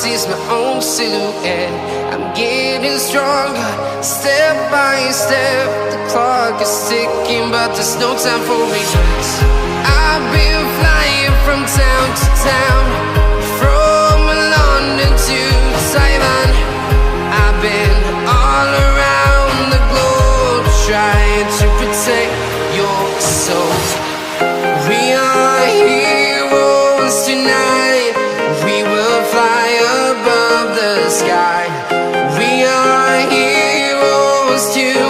see's my own silhouette. I'm getting stronger, step by step. The clock is ticking, but there's no time for regrets. I've been flying from town to town, from London to Taiwan. I've been all around the globe, trying to protect your soul. We are heroes tonight. We will fly above the sky. We are heroes tonight.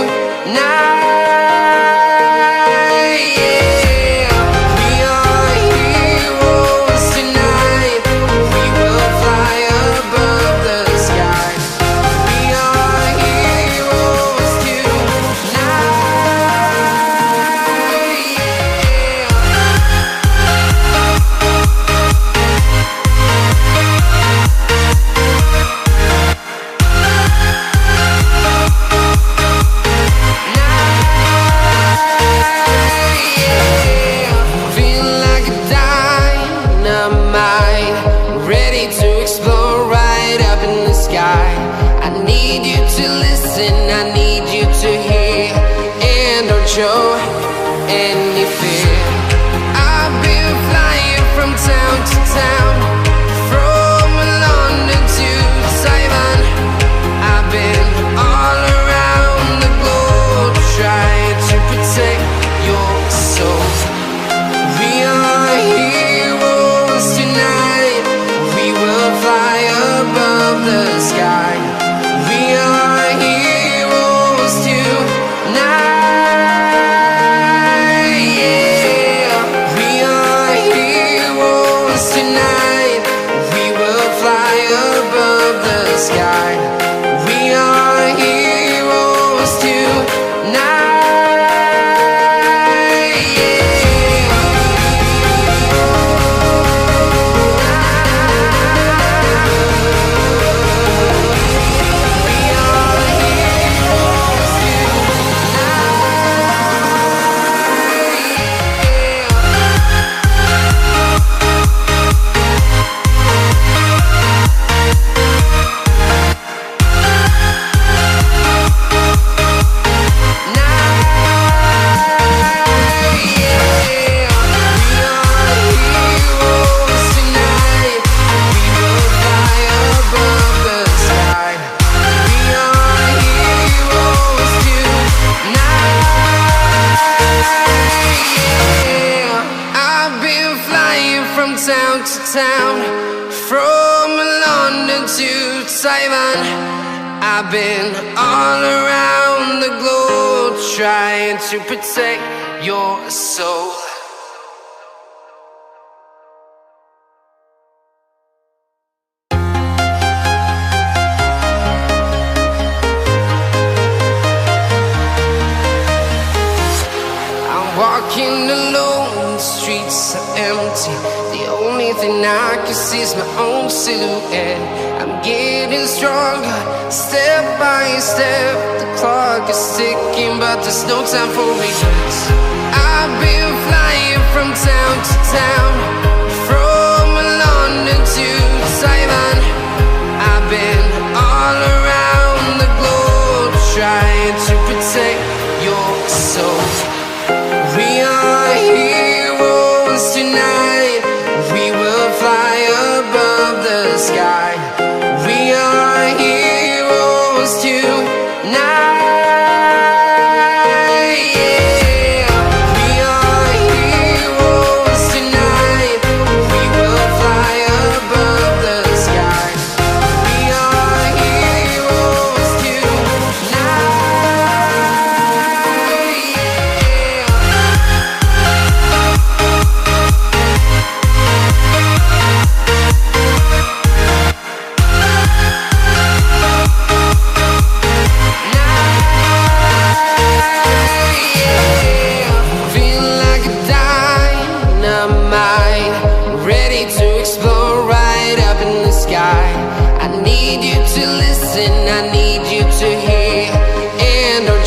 Show any fear. I've been flying from town to town, from London to Taiwan. I've been all around the globe, trying to protect your soul. We are heroes tonight. We will fly above the sky. We are heroes tonight. I've been all around the globe, trying to protect your soul. I'm walking alone, the streets are empty. The only thing I can see is my own silhouette. I'm getting stronger, step by step. The clock is ticking, but there's no time for regrets. I've been flying from town to town, from London to Taiwan. I've been all around the globe, trying to protect your soul. We are heroes tonight. We will fly above the sky. We are heroes tonight. We are heroes tonight. We will fly above the sky. We are heroes tonight.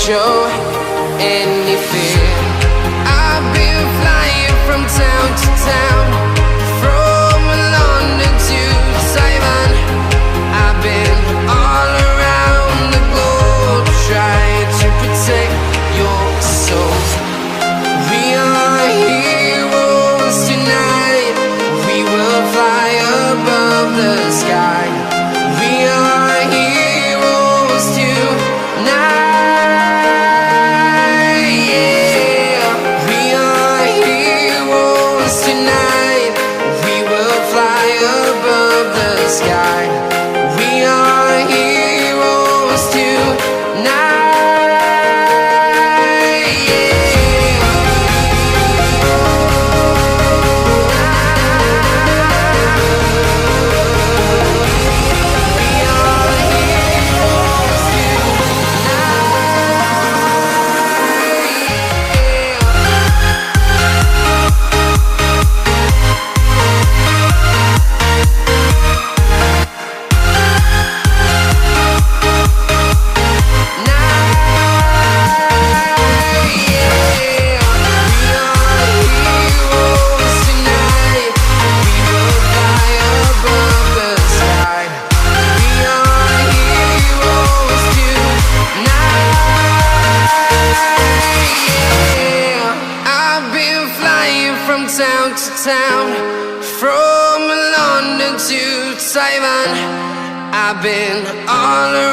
Show any fear. I've been flying from town to town, from London to Taiwan. town, from London to Taiwan. I've been all